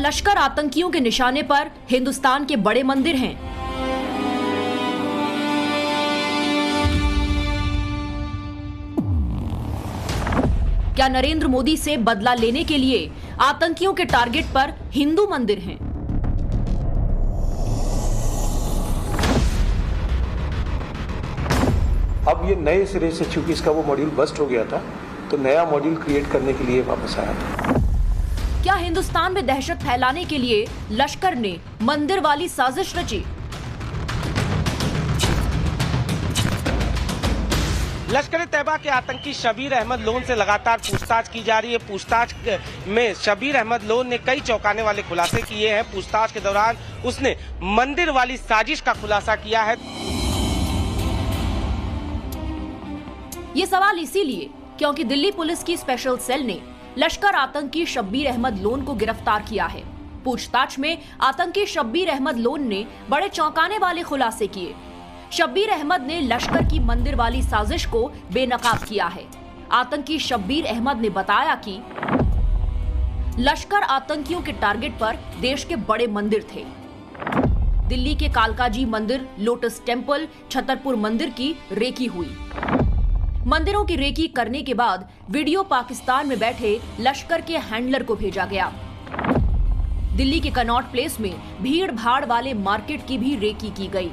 लश्कर आतंकियों के निशाने पर हिंदुस्तान के बड़े मंदिर हैं? क्या नरेंद्र मोदी से बदला लेने के लिए आतंकियों के टारगेट पर हिंदू मंदिर हैं? अब ये नए सिरे से, चूंकि इसका वो मॉड्यूल बस्ट हो गया था, तो नया मॉड्यूल क्रिएट करने के लिए वापस आया था। क्या हिंदुस्तान में दहशत फैलाने के लिए लश्कर ने मंदिर वाली साजिश रची? लश्कर तैयबा के आतंकी शबीर अहमद लोन से लगातार पूछताछ की जा रही है। पूछताछ में शबीर अहमद लोन ने कई चौंकाने वाले खुलासे किए हैं। पूछताछ के दौरान उसने मंदिर वाली साजिश का खुलासा किया है। ये सवाल इसीलिए क्योंकि दिल्ली पुलिस की स्पेशल सेल ने लश्कर आतंकी शब्बीर अहमद लोन को गिरफ्तार किया है। पूछताछ में आतंकी शब्बीर अहमद लोन ने बड़े चौंकाने वाले खुलासे किए। शब्बीर अहमद ने लश्कर की मंदिर वाली साजिश को बेनकाब किया है। आतंकी शब्बीर अहमद ने बताया कि लश्कर आतंकियों के टारगेट पर देश के बड़े मंदिर थे। दिल्ली के कालकाजी मंदिर, लोटस टेम्पल, छतरपुर मंदिर की रेकी हुई। मंदिरों की रेकी करने के बाद वीडियो पाकिस्तान में बैठे लश्कर के हैंडलर को भेजा गया। दिल्ली के कनॉट प्लेस में भीड़ भाड़ वाले मार्केट की भी रेकी की गई।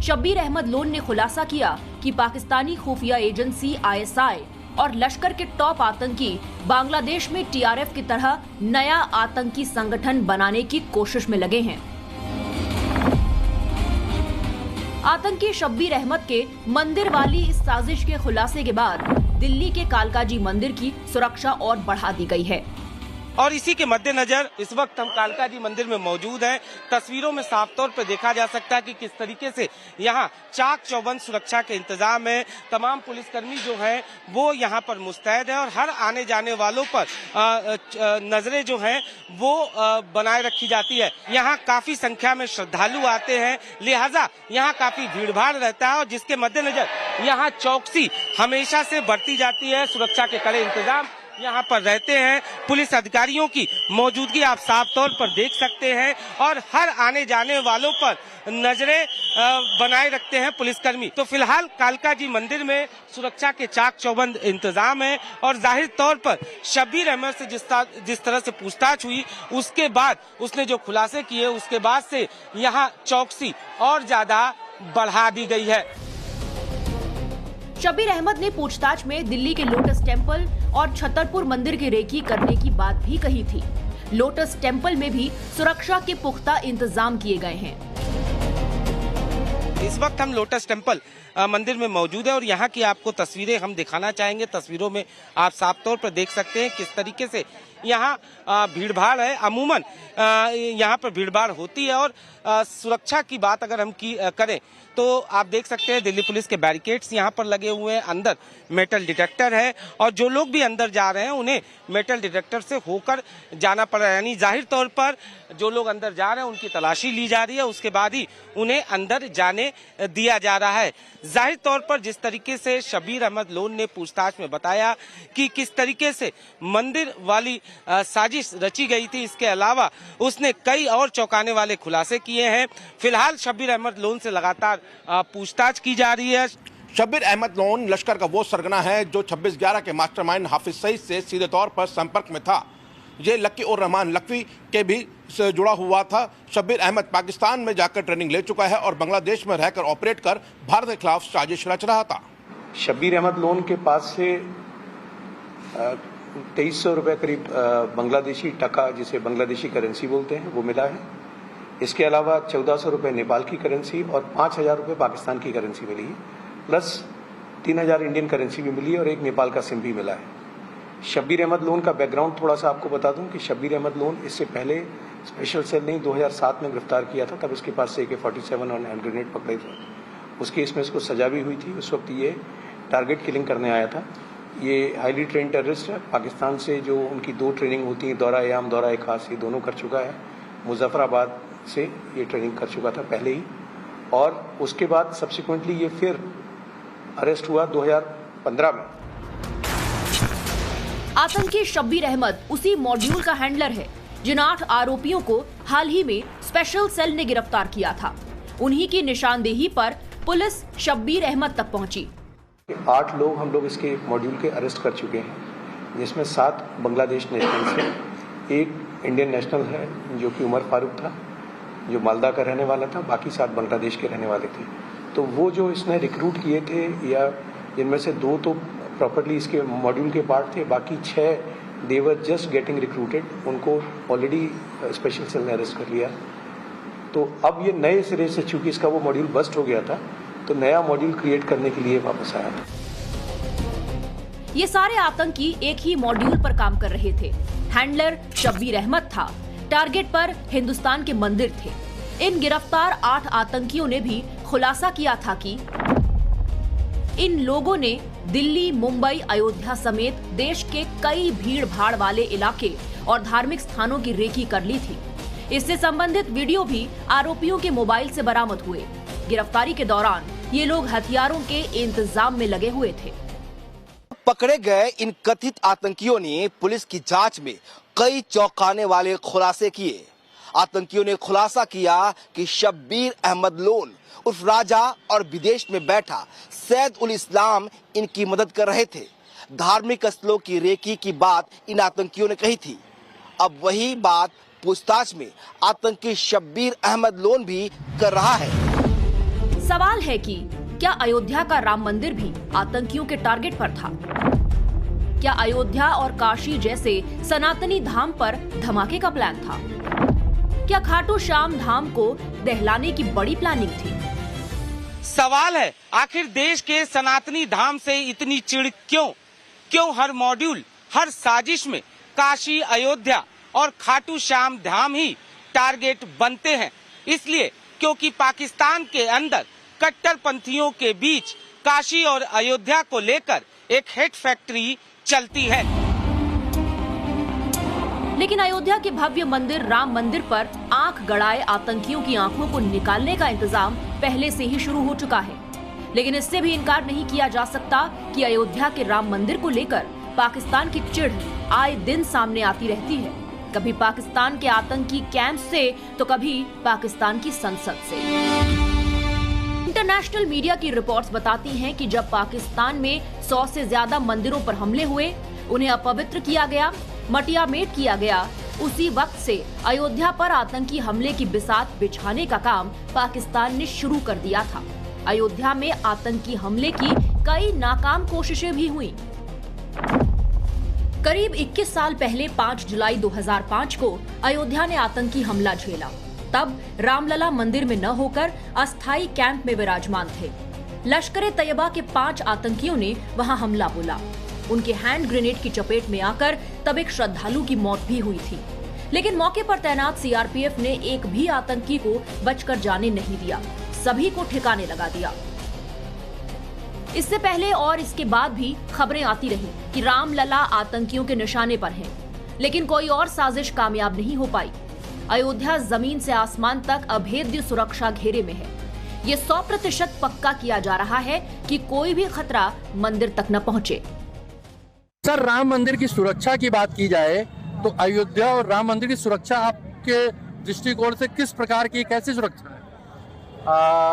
शब्बीर अहमद लोन ने खुलासा किया कि पाकिस्तानी खुफिया एजेंसी ISI और लश्कर के टॉप आतंकी बांग्लादेश में TRF की तरह नया आतंकी संगठन बनाने की कोशिश में लगे हैं। आतंकी शब्बीर अहमद के मंदिर वाली इस साजिश के खुलासे के बाद दिल्ली के कालकाजी मंदिर की सुरक्षा और बढ़ा दी गई है। और इसी के मद्देनजर इस वक्त हम कालकाजी मंदिर में मौजूद हैं। तस्वीरों में साफ तौर पर देखा जा सकता है कि किस तरीके से यहाँ चाक चौबंद सुरक्षा के इंतजाम है। तमाम पुलिसकर्मी जो हैं वो यहाँ पर मुस्तैद है और हर आने जाने वालों पर नजरें जो हैं वो बनाए रखी जाती है। यहाँ काफी संख्या में श्रद्धालु आते हैं, लिहाजा यहाँ काफी भीड़ भाड़ रहता है और जिसके मद्देनजर यहाँ चौकसी हमेशा से बढ़ती जाती है। सुरक्षा के कड़े इंतजाम यहाँ पर रहते हैं। पुलिस अधिकारियों की मौजूदगी आप साफ तौर पर देख सकते हैं और हर आने जाने वालों पर नजरें बनाए रखते हैं पुलिसकर्मी। तो फिलहाल कालकाजी मंदिर में सुरक्षा के चाक चौबंद इंतजाम है और जाहिर तौर पर शब्बीर अहमद से जिस तरह से पूछताछ हुई उसके बाद उसने जो खुलासे किए उसके बाद से यहाँ चौकसी और ज्यादा बढ़ा दी गई है। शब्बीर अहमद ने पूछताछ में दिल्ली के लोटस टेम्पल और छतरपुर मंदिर की रेकी करने की बात भी कही थी। लोटस टेम्पल में भी सुरक्षा के पुख्ता इंतजाम किए गए हैं। इस वक्त हम लोटस टेम्पल मंदिर में मौजूद है और यहाँ की आपको तस्वीरें हम दिखाना चाहेंगे। तस्वीरों में आप साफ तौर पर देख सकते हैं किस तरीके से यहाँ भीड़ भाड़ है। अमूमन यहाँ पर भीड़ भाड़ होती है और सुरक्षा की बात अगर हम करें तो आप देख सकते हैं दिल्ली पुलिस के बैरिकेड्स यहाँ पर लगे हुए हैं। अंदर मेटल डिटेक्टर है और जो लोग भी अंदर जा रहे हैं उन्हें मेटल डिटेक्टर से होकर जाना पड़ रहा है। यानी जाहिर तौर पर जो लोग अंदर जा रहे हैं उनकी तलाशी ली जा रही है, उसके बाद ही उन्हें अंदर जाने दिया जा रहा है। जाहिर तौर पर जिस तरीके से शब्बीर अहमद लोन ने पूछताछ में बताया कि किस तरीके से मंदिर वाली साजिश रची गई थी, इसके अलावा उसने कई और चौंकाने वाले खुलासे किए हैं। फिलहाल शब्बीर अहमद लोन से लगातार पूछताछ की जा रही है। शब्बीर अहमद लोन लश्कर का वो सरगना है जो 26/11 के मास्टरमाइंड हाफिज सईद से सीधे तौर पर संपर्क में था। ये लक्की और रहमान लखवी के भी से जुड़ा हुआ था। शब्बीर अहमद पाकिस्तान में जाकर ट्रेनिंग ले चुका है और बांग्लादेश में रहकर ऑपरेट कर भारत के खिलाफ साजिश रच रहा था। शब्बीर अहमद लोन के पास से 2300 रुपये करीब बांग्लादेशी टका, जिसे बांग्लादेशी करेंसी बोलते हैं, वो मिला है। इसके अलावा 1400 रुपये नेपाल की करेंसी और 5000 रुपये पाकिस्तान की करेंसी मिली है, प्लस 3000 इंडियन करेंसी भी मिली है और एक नेपाल का सिम भी मिला है। शब्बीर अहमद लोन का बैकग्राउंड थोड़ा सा आपको बता दूं कि शब्बीर अहमद लोन इससे पहले स्पेशल सेल ने 2007 में गिरफ्तार किया था। तब इसके पास से AK-47 और हैंड ग्रेनेड पकड़े थे। उस केस में इसको सजा भी हुई थी। उस वक्त ये टारगेट किलिंग करने आया था। ये हाईली ट्रेन टेररिस्ट है। पाकिस्तान से जो उनकी 2 ट्रेनिंग होती है, दौरा-ए-आम, दौरा-ए-खास, ये दोनों कर चुका है। मुजफ्फराबाद से ये ट्रेनिंग कर चुका था पहले ही, और उसके बाद सब्सिक्वेंटली ये फिर अरेस्ट हुआ 2015 में। आतंकी शब्बीर अहमद उसी मॉड्यूल का हैंडलर है जिन 8 आरोपियों को हाल ही में स्पेशल सेल ने गिरफ्तार किया था, उन्हीं की निशानदेही पर पुलिस शब्बीर अहमद तक पहुंची। 8 लोग हम लोग इसके मॉड्यूल के अरेस्ट कर चुके हैं, जिसमें 7 बांग्लादेश नेशनल से, 1 इंडियन नेशनल है जो कि उमर फारूक था, जो मालदा का रहने वाला था, बाकी 7 बांग्लादेश के रहने वाले थे। तो वो जो इसने रिक्रूट किए थे, या इनमें से 2 तो प्रॉपर्ली इसके मॉड्यूल के पार्ट थे, बाकी 6 दे वर जस्ट गेटिंग रिक्रूटेड, उनको ऑलरेडी स्पेशल सेल ने अरेस्ट कर लिया। तो अब ये नए सिरे से, चूंकि इसका वो मॉड्यूल बस्ट हो गया था, तो नया मॉड्यूल क्रिएट करने के लिए वापस आया था। ये सारे आतंकी एक ही मॉड्यूल पर काम कर रहे थे। हैंडलर शब्बीर अहमद था, टारगेट पर हिंदुस्तान के मंदिर थे। इन गिरफ्तार 8 आतंकियों ने भी खुलासा किया था कि इन लोगों ने दिल्ली, मुंबई, अयोध्या समेत देश के कई भीड़ भाड़ वाले इलाके और धार्मिक स्थानों की रेकी कर ली थी। इससे संबंधित वीडियो भी आरोपियों के मोबाइल से बरामद हुए। गिरफ्तारी के दौरान ये लोग हथियारों के इंतजाम में लगे हुए थे। पकड़े गए इन कथित आतंकियों ने पुलिस की जांच में कई चौंकाने वाले खुलासे किए। आतंकियों ने खुलासा किया कि शब्बीर अहमद लोन उर्फ राजा और विदेश में बैठा सैद उल इस्लाम इनकी मदद कर रहे थे। धार्मिक स्थलों की रेकी की बात इन आतंकियों ने कही थी। अब वही बात पूछताछ में आतंकी शब्बीर अहमद लोन भी कर रहा है। सवाल है कि क्या अयोध्या का राम मंदिर भी आतंकियों के टारगेट पर था? क्या अयोध्या और काशी जैसे सनातनी धाम पर धमाके का प्लान था? क्या खाटू श्याम धाम को दहलाने की बड़ी प्लानिंग थी? सवाल है, आखिर देश के सनातनी धाम से इतनी चिढ़ क्यों हर मॉड्यूल, हर साजिश में काशी, अयोध्या और खाटू श्याम धाम ही टारगेट बनते हैं? इसलिए क्योंकि पाकिस्तान के अंदर कट्टरपंथियों के बीच काशी और अयोध्या को लेकर एक हेट फैक्ट्री चलती है। लेकिन अयोध्या के भव्य मंदिर राम मंदिर पर आंख गड़ाए आतंकियों की आंखों को निकालने का इंतजाम पहले से ही शुरू हो चुका है। लेकिन इससे भी इनकार नहीं किया जा सकता कि अयोध्या के राम मंदिर को लेकर पाकिस्तान की चिढ़ आए दिन सामने आती रहती है। कभी पाकिस्तान के आतंकी कैंप से तो कभी पाकिस्तान की संसद से। इंटरनेशनल मीडिया की रिपोर्ट्स बताती हैं कि जब पाकिस्तान में 100 से ज्यादा मंदिरों पर हमले हुए, उन्हें अपवित्र किया गया, मटियामेट किया गया, उसी वक्त से अयोध्या पर आतंकी हमले की बिसात बिछाने का काम पाकिस्तान ने शुरू कर दिया था। अयोध्या में आतंकी हमले की कई नाकाम कोशिशें भी हुई। करीब 21 साल पहले 5 जुलाई 2005 को अयोध्या ने आतंकी हमला झेला। तब रामलला मंदिर में न होकर अस्थायी कैंप में विराजमान थे। लश्कर-ए-तैयबा के 5 आतंकियों ने वहां हमला बोला। उनके हैंड ग्रेनेड की चपेट में आकर तब एक श्रद्धालु की मौत भी हुई थी। लेकिन मौके पर तैनात सीआरपीएफ ने एक भी आतंकी को बचकर जाने नहीं दिया, सभी को ठिकाने लगा दिया। इससे पहले और इसके बाद भी खबरें आती रही कि रामलला आतंकियों के निशाने पर हैं, लेकिन कोई और साजिश कामयाब नहीं हो पाई। अयोध्या जमीन से आसमान तक अभेद्य सुरक्षा घेरे में है। ये 100% पक्का किया जा रहा है कि कोई भी खतरा मंदिर तक न पहुंचे। सर, राम मंदिर की सुरक्षा की बात की जाए तो अयोध्या और राम मंदिर की सुरक्षा आपके दृष्टिकोण से किस प्रकार की, कैसी सुरक्षा है?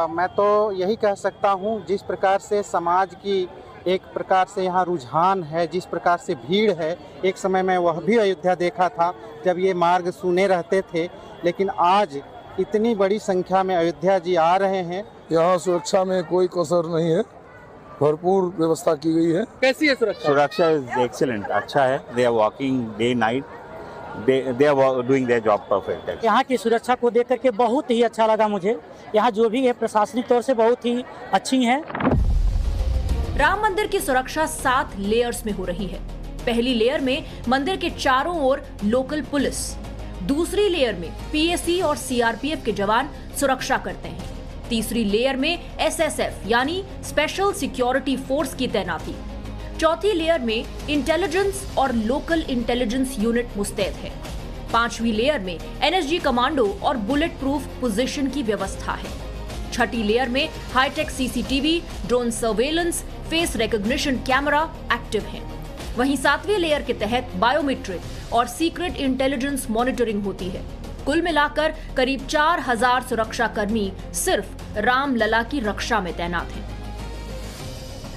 मैं तो यही कह सकता हूँ, जिस प्रकार से समाज की एक प्रकार से यहाँ रुझान है, जिस प्रकार से भीड़ है, एक समय में वह भी अयोध्या देखा था जब ये मार्ग सूने रहते थे, लेकिन आज इतनी बड़ी संख्या में अयोध्या जी आ रहे हैं। यहाँ सुरक्षा में कोई कसर नहीं है, भरपूर व्यवस्था की गई है। कैसी है सुरक्षा? सुरक्षा इज एक्सीलेंट, अच्छा है। They are walking day night, they are doing their job perfect. यहाँ की सुरक्षा को देख करके बहुत ही अच्छा लगा मुझे। यहाँ जो भी है प्रशासनिक तौर से बहुत ही अच्छी है। राम मंदिर की सुरक्षा 7 लेयर्स में हो रही है। पहली लेयर में मंदिर के चारों ओर लोकल पुलिस, दूसरी लेयर में पीएसी और सीआरपीएफ के जवान सुरक्षा करते हैं, तीसरी लेयर में एसएसएफ यानी स्पेशल सिक्योरिटी फोर्स की तैनाती, चौथी लेयर में इंटेलिजेंस और लोकल इंटेलिजेंस यूनिट मुस्तैद है, पांचवी लेयर में एनएसजी कमांडो और बुलेट प्रूफ पोजीशन की व्यवस्था है, छठी लेयर में high tech CCTV, drone surveillance, face recognition camera active हैं। वहीं 7वीं लेयर के तहत बायोमेट्रिक और सीक्रेट इंटेलिजेंस मॉनिटरिंग होती है। कुल मिलाकर करीब 4000 सुरक्षा कर्मी सिर्फ रामलला की रक्षा में तैनात हैं।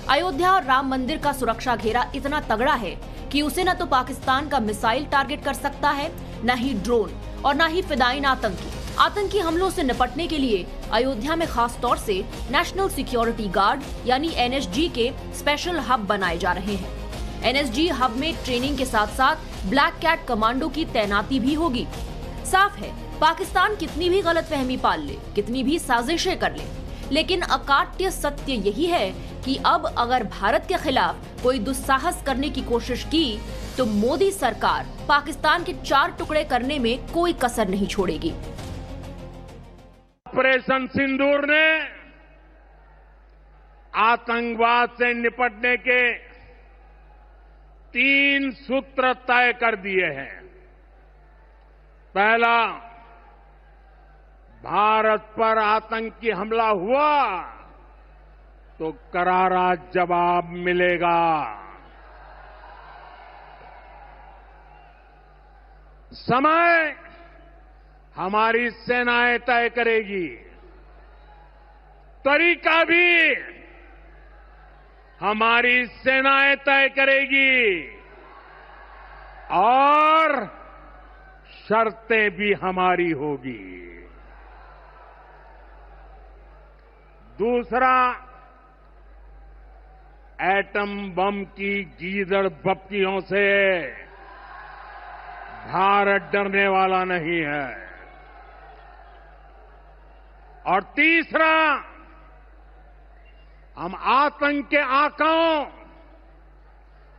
अयोध्या और राम मंदिर का सुरक्षा घेरा इतना तगड़ा है कि उसे न तो पाकिस्तान का मिसाइल टारगेट कर सकता है, न ही ड्रोन और न ही फिदायीन आतंकी हमलों से निपटने के लिए अयोध्या में खास तौर से नेशनल सिक्योरिटी गार्ड यानी एनएसजी के स्पेशल हब बनाए जा रहे हैं। एनएसजी हब में ट्रेनिंग के साथ साथ ब्लैक कैट कमांडो की तैनाती भी होगी। साफ है, पाकिस्तान कितनी भी गलतफहमी पाल ले, कितनी भी साजिशें कर ले, लेकिन अकाट्य सत्य यही है कि अब अगर भारत के खिलाफ कोई दुस्साहस करने की कोशिश की तो मोदी सरकार पाकिस्तान के 4 टुकड़े करने में कोई कसर नहीं छोड़ेगी। ऑपरेशन सिंदूर ने आतंकवाद से निपटने के 3 सूत्र तय कर दिए हैं। पहला, भारत पर आतंकी हमला हुआ तो करारा जवाब मिलेगा। समय हमारी सेनाएं तय करेगी, तरीका भी हमारी सेनाएं तय करेगी और शर्तें भी हमारी होगी। दूसरा, एटम बम की गीदड़ बप्तियों से भारत डरने वाला नहीं है। और तीसरा, हम आतंक के आकाओं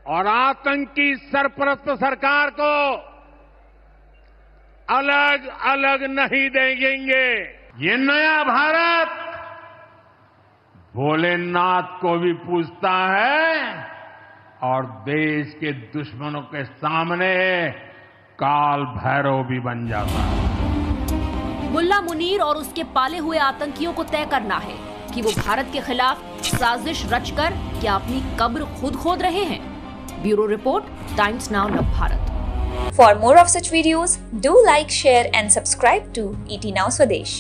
और आतंकी सरपरस्त सरकार को अलग अलग नहीं देंगे। ये नया भारत भोलेनाथ को भी पूजता है और देश के दुश्मनों के सामने काल भैरव भी बन जाता है। मुल्ला मुनीर और उसके पाले हुए आतंकियों को तय करना है कि वो भारत के खिलाफ साजिश रचकर क्या अपनी कब्र खुद खोद रहे हैं। Bureau report, times now Navbharat. For more of such videos, do like, share and subscribe to ET Now Swadesh.